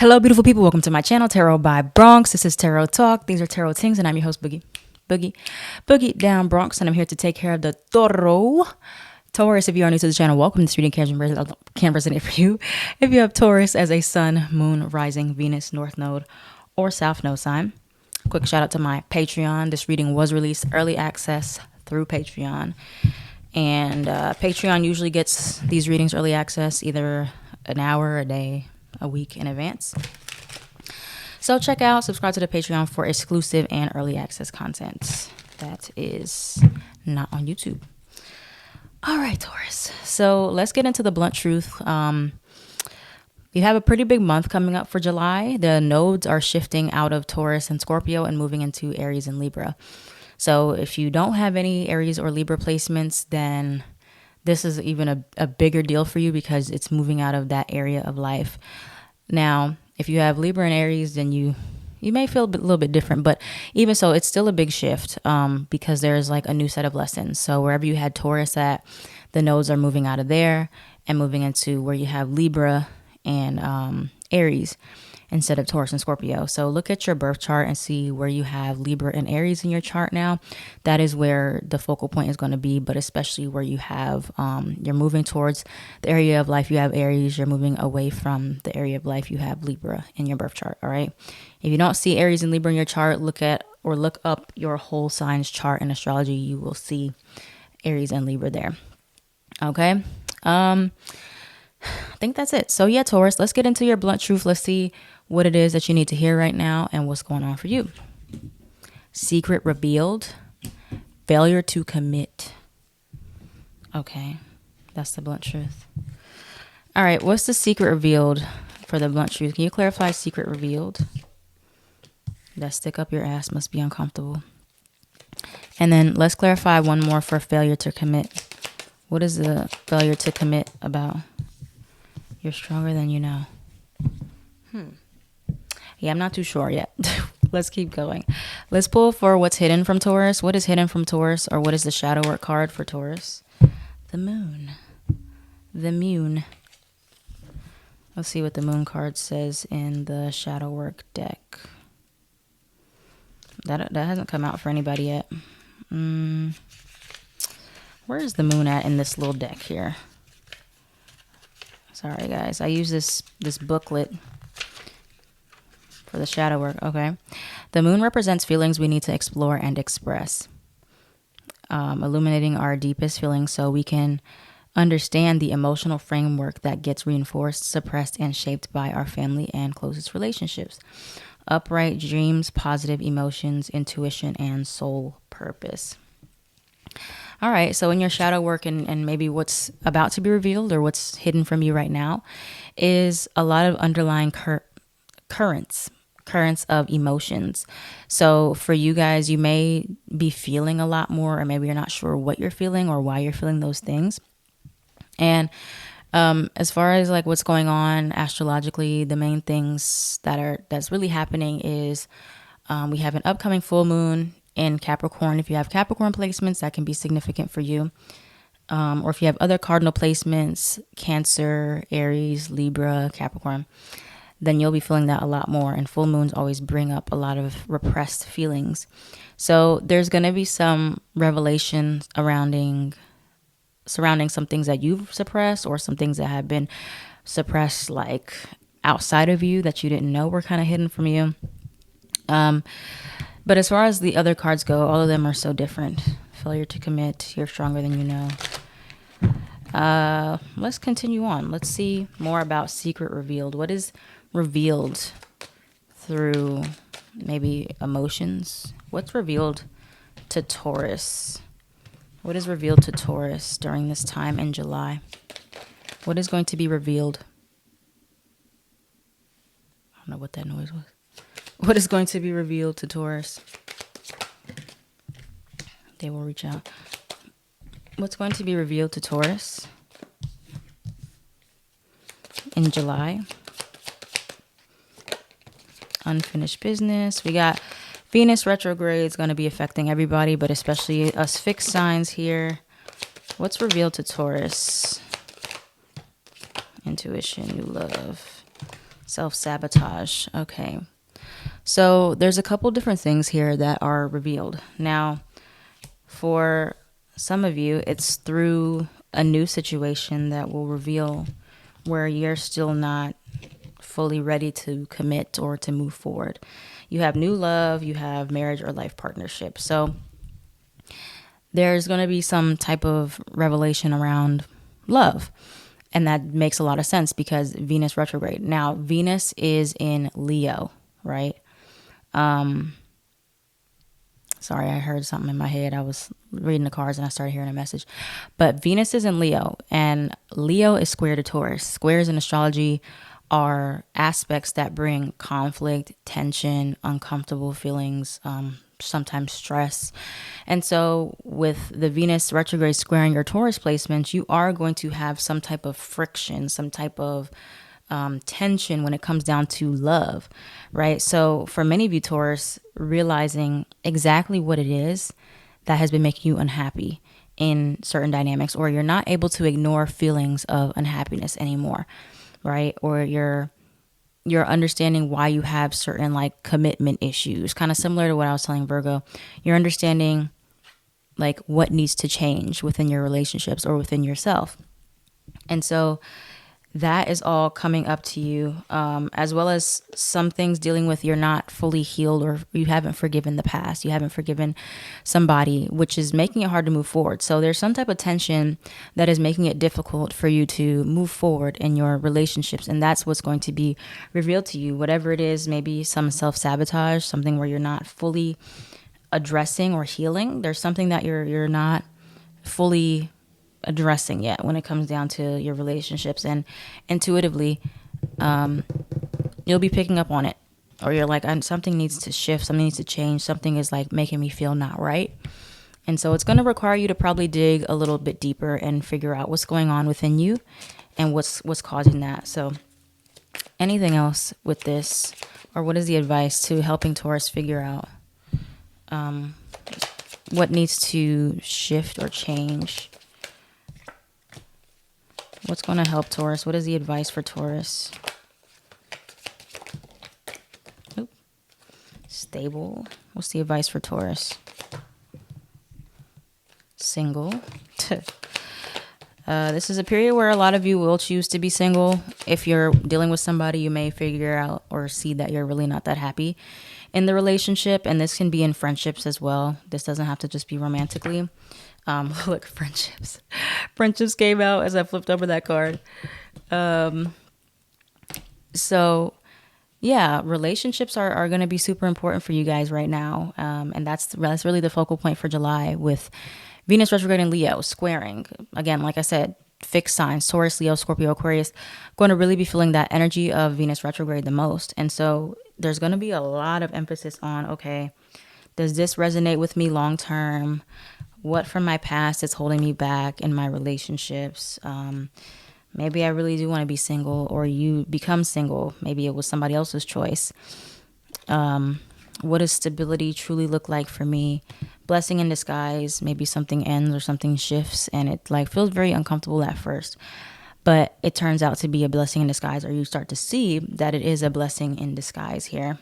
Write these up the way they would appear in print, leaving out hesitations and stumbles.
Hello, beautiful people. Welcome to my channel, Tarot by Bronx. This is Tarot Talk. These are Tarot Things, and I'm your host, Boogie down Bronx, and I'm here to take care of the Toro. Taurus, if you are new to the channel, welcome. This reading can resonate for you. If you have Taurus as a sun, moon, rising, Venus, north node, or south node sign. Quick shout out to my Patreon. This reading was released early access through Patreon. And Patreon usually gets these readings early access either an hour, a day, a week in advance. So check out, subscribe to the Patreon for exclusive and early access content that is not on YouTube. All right, Taurus. So let's get into the blunt truth. You have a pretty big month coming up for July. The nodes are shifting out of Taurus and Scorpio and moving into Aries and Libra. So if you don't have any Aries or Libra placements, then this is even a bigger deal for you because it's moving out of that area of life. Now, if you have Libra and Aries, then you may feel a little bit different, but even so, it's still a big shift because there's like a new set of lessons. So wherever you had Taurus at, the nodes are moving out of there and moving into where you have Libra and Aries instead of Taurus and Scorpio. So look at your birth chart and see where you have Libra and Aries in your chart now. That is where the focal point is going to be, but especially where you have, you're moving towards the area of life, you have Aries, you're moving away from the area of life, you have Libra in your birth chart, all right? If you don't see Aries and Libra in your chart, look up your whole signs chart in astrology. You will see Aries and Libra there, okay? I think that's it. So yeah, Taurus, let's get into your blunt truth. Let's see what it is that you need to hear right now and what's going on for you. Secret revealed, failure to commit. Okay, that's the blunt truth. All right, what's the secret revealed for the blunt truth? Can you clarify secret revealed? That stick up your ass must be uncomfortable. And then let's clarify one more for failure to commit. What is the failure to commit about? You're stronger than you know. Yeah, I'm not too sure yet. Let's keep going. Let's pull for what's hidden from Taurus. What is hidden from Taurus, or what is the shadow work card for Taurus? The moon. The moon. Let's see what the moon card says in the shadow work deck. That hasn't come out for anybody yet. Where is the moon at in this little deck here? Sorry, guys. I use this booklet for the shadow work. Okay. The moon represents feelings we need to explore and express, illuminating our deepest feelings so we can understand the emotional framework that gets reinforced, suppressed, and shaped by our family and closest relationships. Upright dreams, positive emotions, intuition, and soul purpose. All right, so in your shadow work and maybe what's about to be revealed or what's hidden from you right now is a lot of underlying currents of emotions. So for you guys, you may be feeling a lot more, or maybe you're not sure what you're feeling or why you're feeling those things. And as far as like what's going on astrologically, the main things that's really happening is we have an upcoming full moon in Capricorn. If you have Capricorn placements, that can be significant for you. Or if you have other cardinal placements, Cancer, Aries, Libra, Capricorn, then you'll be feeling that a lot more. And full moons always bring up a lot of repressed feelings. So there's going to be some revelation surrounding some things that you've suppressed or some things that have been suppressed like outside of you that you didn't know were kind of hidden from you. But as far as the other cards go, all of them are so different. Failure to commit, you're stronger than you know. Let's continue on. Let's see more about secret revealed. What is revealed through maybe emotions? What's revealed to Taurus? What is revealed to Taurus during this time in July? What is going to be revealed? I don't know what that noise was. What is going to be revealed to Taurus? They will reach out. What's going to be revealed to Taurus in July? Unfinished business. We got Venus retrograde is going to be affecting everybody, but especially us fixed signs here. What's revealed to Taurus? Intuition, new love. Self-sabotage. Okay. So there's a couple different things here that are revealed. Now, for some of you, it's through a new situation that will reveal where you're still not fully ready to commit or to move forward. You have new love, you have marriage or life partnership. So there's going to be some type of revelation around love. And that makes a lot of sense because Venus retrograde. Now, Venus is in Leo, right? Sorry, I heard something in my head. I was reading the cards and I started hearing a message. But Venus is in Leo, and Leo is square to Taurus. Squares in astrology are aspects that bring conflict, tension, uncomfortable feelings, sometimes stress. And so with the Venus retrograde squaring your Taurus placements, you are going to have some type of friction, some type of tension when it comes down to love, right? So for many of you, Taurus, realizing exactly what it is that has been making you unhappy in certain dynamics, or you're not able to ignore feelings of unhappiness anymore, right? Or you're understanding why you have certain like commitment issues, kind of similar to what I was telling Virgo. You're understanding like what needs to change within your relationships or within yourself. And so that is all coming up to you, as well as some things dealing with you're not fully healed or you haven't forgiven the past. You haven't forgiven somebody, which is making it hard to move forward. So there's some type of tension that is making it difficult for you to move forward in your relationships. And that's what's going to be revealed to you, whatever it is, maybe some self-sabotage, something where you're not fully addressing or healing. There's something that you're not fully addressing yet when it comes down to your relationships, and intuitively you'll be picking up on it, or you're like, something needs to shift, something needs to change, something is like making me feel not right. And so it's going to require you to probably dig a little bit deeper and figure out what's going on within you and what's causing that. So anything else with this, or what is the advice to helping Taurus figure out what needs to shift or change? What's going to help Taurus? What is the advice for Taurus? Oop. Stable. What's the advice for Taurus? Single. This is a period where a lot of you will choose to be single. If you're dealing with somebody, you may figure out or see that you're really not that happy in the relationship. And this can be in friendships as well. This doesn't have to just be romantically. Look, friendships. Friendships came out as I flipped over that card. So yeah, relationships are going to be super important for you guys right now. And that's really the focal point for July with Venus retrograde in Leo squaring. Again, like I said, fixed signs, Taurus, Leo, Scorpio, Aquarius, going to really be feeling that energy of Venus retrograde the most. And so there's going to be a lot of emphasis on, okay, does this resonate with me long term? What from my past is holding me back in my relationships? Maybe I really do want to be single, or you become single. Maybe it was somebody else's choice. What does stability truly look like for me? Blessing in disguise. Maybe something ends or something shifts and it like feels very uncomfortable at first, but it turns out to be a blessing in disguise, or you start to see that it is a blessing in disguise here.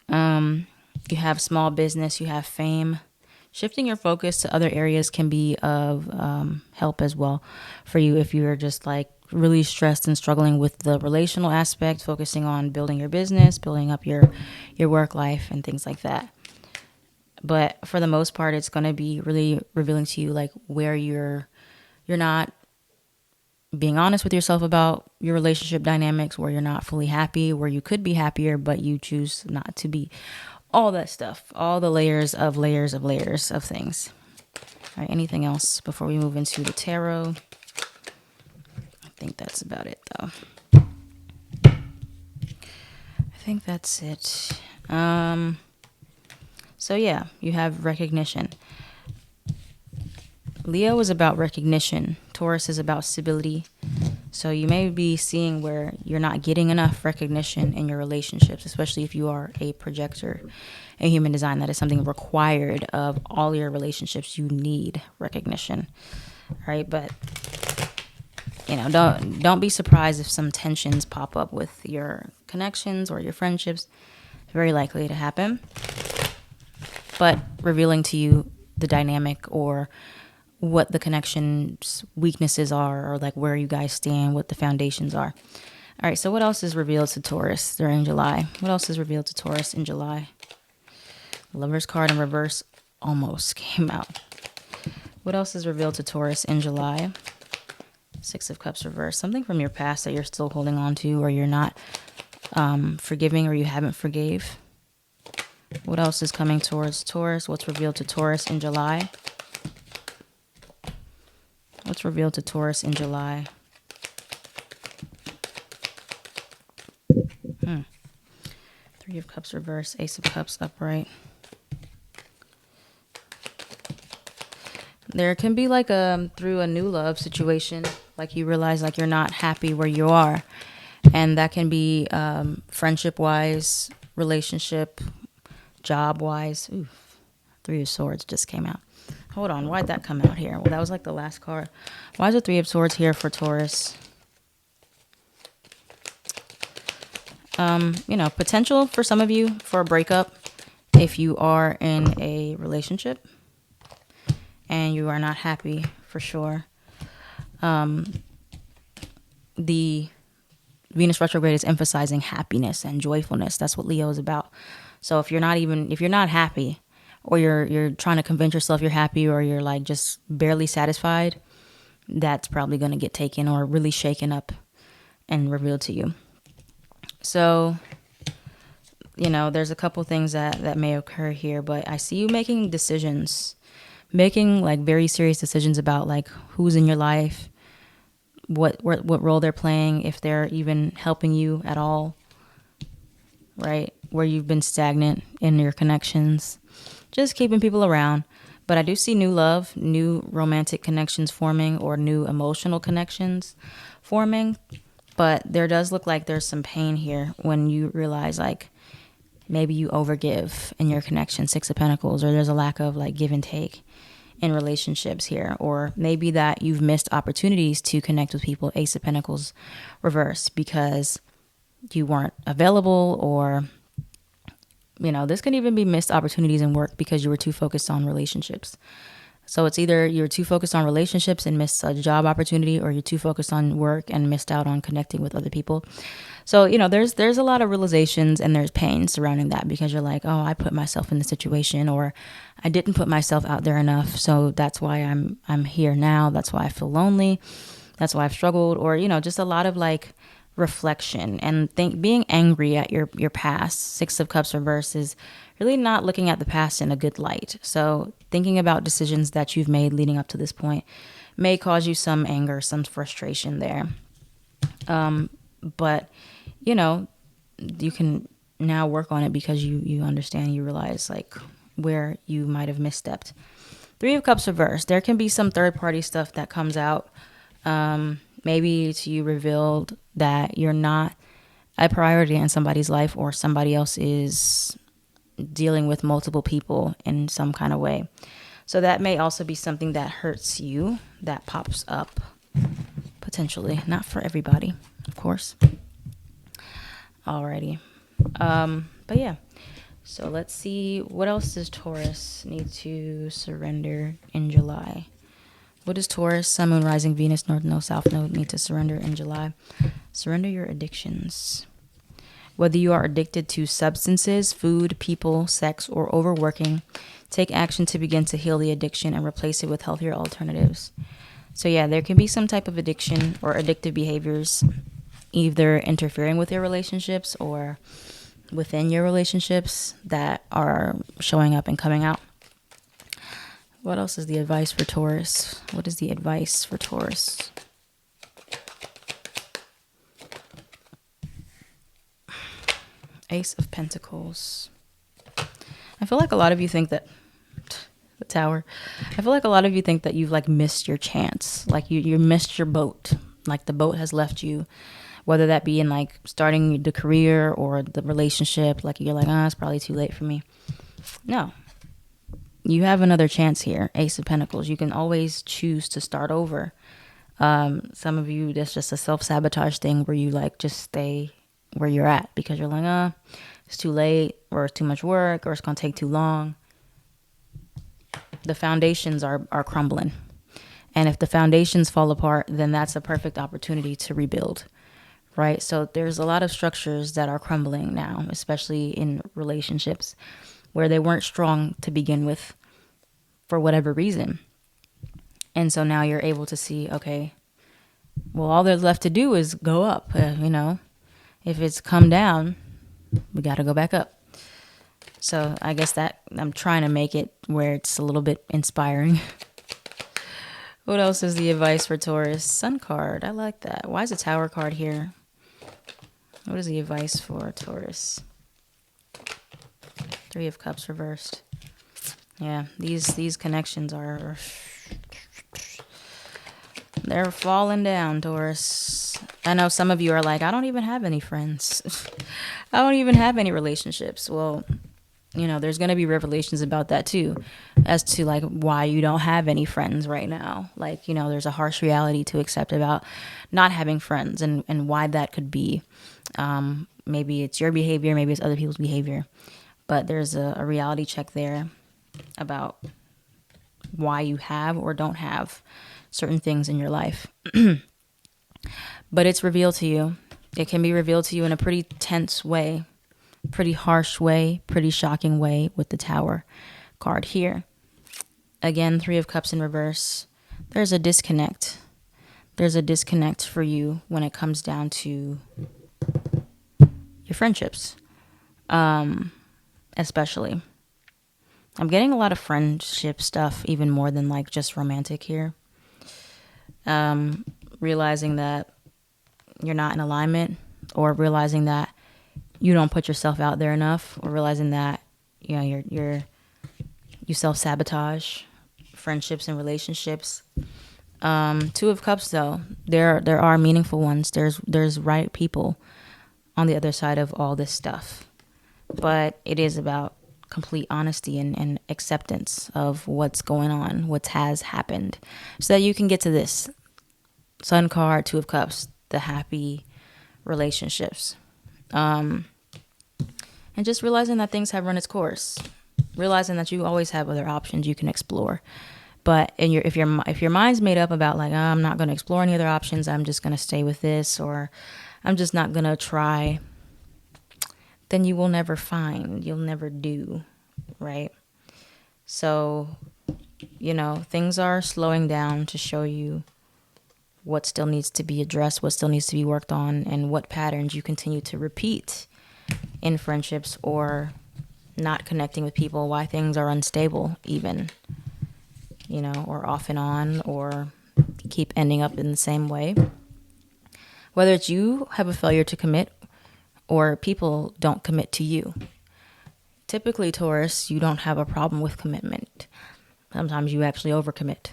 You have small business, you have fame. Shifting your focus to other areas can be of help as well for you if you're just like really stressed and struggling with the relational aspect, focusing on building your business, building up your work life and things like that. But for the most part, it's going to be really revealing to you like where you're not being honest with yourself about your relationship dynamics, where you're not fully happy, where you could be happier, but you choose not to be. All that stuff, all the layers of things. All right, anything else before we move into the tarot? I think that's about it, though. I think that's it. So yeah, you have recognition. Leo is about recognition. Taurus is about stability. So you may be seeing where you're not getting enough recognition in your relationships, especially if you are a projector in human design. That is something required of all your relationships. You need recognition, right? But don't be surprised if some tensions pop up with your connections or your friendships. Very likely to happen. But revealing to you the dynamic or what the connection's weaknesses are, or like where you guys stand, what the foundations are. All right, so what else is revealed to Taurus during July? What else is revealed to Taurus in July? Lover's card in reverse almost came out. What else is revealed to Taurus in July? Six of Cups reverse. Something from your past that you're still holding on to, or you're not forgiving, or you haven't forgave. What else is coming towards Taurus? What's revealed to Taurus in July? What's revealed to Taurus in July? Three of Cups reverse, Ace of Cups upright. There can be like through a new love situation, like you realize like you're not happy where you are. And that can be friendship-wise, relationship, job-wise. Ooh, Three of Swords just came out. Hold on, why'd that come out here? Well, that was like the last card. Why is the Three of Swords here for Taurus? Potential for some of you for a breakup if you are in a relationship and you are not happy, for sure. The Venus retrograde is emphasizing happiness and joyfulness. That's what Leo is about. So if you're not happy, or you're trying to convince yourself you're happy, or you're like just barely satisfied, that's probably going to get taken or really shaken up and revealed to you. So, there's a couple things that may occur here, but I see you making decisions, making like very serious decisions about like who's in your life, what role they're playing, if they're even helping you at all, right? Where you've been stagnant in your connections, just keeping people around. But I do see new love, new romantic connections forming, or new emotional connections forming. But there does look like there's some pain here when you realize like maybe you overgive in your connection, Six of Pentacles, or there's a lack of like give and take in relationships here, or maybe that you've missed opportunities to connect with people, Ace of Pentacles reverse, because you weren't available, or this can even be missed opportunities in work because you were too focused on relationships. So it's either you're too focused on relationships and missed a job opportunity, or you're too focused on work and missed out on connecting with other people. So, there's a lot of realizations and there's pain surrounding that, because you're like, oh, I put myself in the situation, or I didn't put myself out there enough. So that's why I'm here now. That's why I feel lonely. That's why I've struggled, or, just a lot of like reflection and being angry at your past. Six of Cups reverse is really not looking at the past in a good light. So thinking about decisions that you've made leading up to this point may cause you some anger, some frustration there. But you can now work on it because you understand, you realize like where you might have misstepped. Three of Cups reverse. There can be some third party stuff that comes out. Maybe it's you revealed that you're not a priority in somebody's life, or somebody else is dealing with multiple people in some kind of way. So that may also be something that hurts you, that pops up potentially. Not for everybody, of course. Alrighty. But yeah. So let's see, what else does Taurus need to surrender in July? What does Taurus, Sun, Moon, Rising, Venus, North Node, South Node need to surrender in July? Surrender your addictions. Whether you are addicted to substances, food, people, sex, or overworking, take action to begin to heal the addiction and replace it with healthier alternatives. So yeah, there can be some type of addiction or addictive behaviors, either interfering with your relationships or within your relationships, that are showing up and coming out. What else is the advice for Taurus? What is the advice for Taurus? Ace of Pentacles. I feel like a lot of you think that the Tower. I feel like a lot of you think that you've like missed your chance. Like you missed your boat. Like the boat has left you. Whether that be in like starting the career or the relationship. Like you're like, it's probably too late for me. No. You have another chance here. Ace of Pentacles. You can always choose to start over. Some of you, that's just a self-sabotage thing where you like just stay where you're at because you're like, it's too late, or it's too much work, or it's going to take too long. The foundations are crumbling. And if the foundations fall apart, then that's a perfect opportunity to rebuild, right? So there's a lot of structures that are crumbling now, especially in relationships where they weren't strong to begin with for whatever reason. And so now you're able to see, okay, well, all there's left to do is go up. If it's come down, we got to go back up. So I guess that I'm trying to make it where it's a little bit inspiring. What else is the advice for Taurus? Sun card. I like that. Why is a Tower card here? What is the advice for Taurus? Three of Cups reversed. Yeah, these connections are... They're falling down, Taurus. I know some of you are like, I don't even have any friends. I don't even have any relationships. Well, there's going to be revelations about that too, as to like why you don't have any friends right now. Like, there's a harsh reality to accept about not having friends and why that could be. Maybe it's your behavior, maybe it's other people's behavior. But there's a reality check there about why you have or don't have certain things in your life. But it's revealed to you. It can be revealed to you in a pretty tense way, pretty harsh way, pretty shocking way with the Tower card here. Again, Three of Cups in reverse. There's a disconnect. There's a disconnect for you when it comes down to your friendships, especially. I'm getting a lot of friendship stuff, even more than like just romantic here. Realizing that you're not in alignment, or realizing that you don't put yourself out there enough, or realizing that you self-sabotage friendships and relationships. Two of Cups though, there are meaningful ones. There's right people on the other side of all this stuff, but it is about complete honesty and acceptance of what's going on, what has happened, so that you can get to this Sun card, Two of Cups, the happy relationships. And just realizing that things have run its course, realizing that you always have other options you can explore. But if your mind's made up about like, I'm not going to explore any other options, I'm just going to stay with this, or I'm just not going to try, then you will never find, you'll never do, right? So, things are slowing down to show you what still needs to be addressed, what still needs to be worked on, and what patterns you continue to repeat in friendships or not connecting with people, why things are unstable even, or off and on, or keep ending up in the same way. Whether it's you have a failure to commit or people don't commit to you. Typically, Taurus, you don't have a problem with commitment. Sometimes you actually overcommit.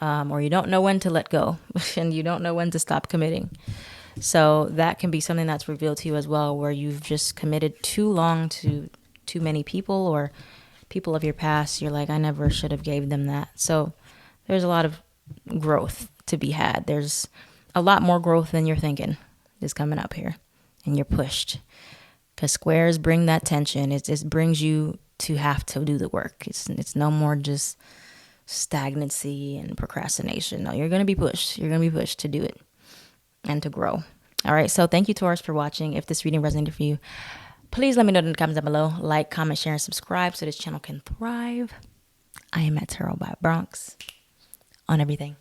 Or you don't know when to let go and you don't know when to stop committing. So that can be something that's revealed to you as well, where you've just committed too long to too many people, or people of your past. You're like, I never should have gave them that. So there's a lot of growth to be had. There's a lot more growth than you're thinking is coming up here, and you're pushed. Because squares bring that tension. It brings you to have to do the work. It's no more just stagnancy and procrastination. No, you're going to be pushed. You're going to be pushed to do it and to grow. All right. So thank you, Taurus, for watching. If this reading resonated for you, please let me know in the comments down below. Like, comment, share, and subscribe so this channel can thrive. I am at Tarot by Bronx on everything.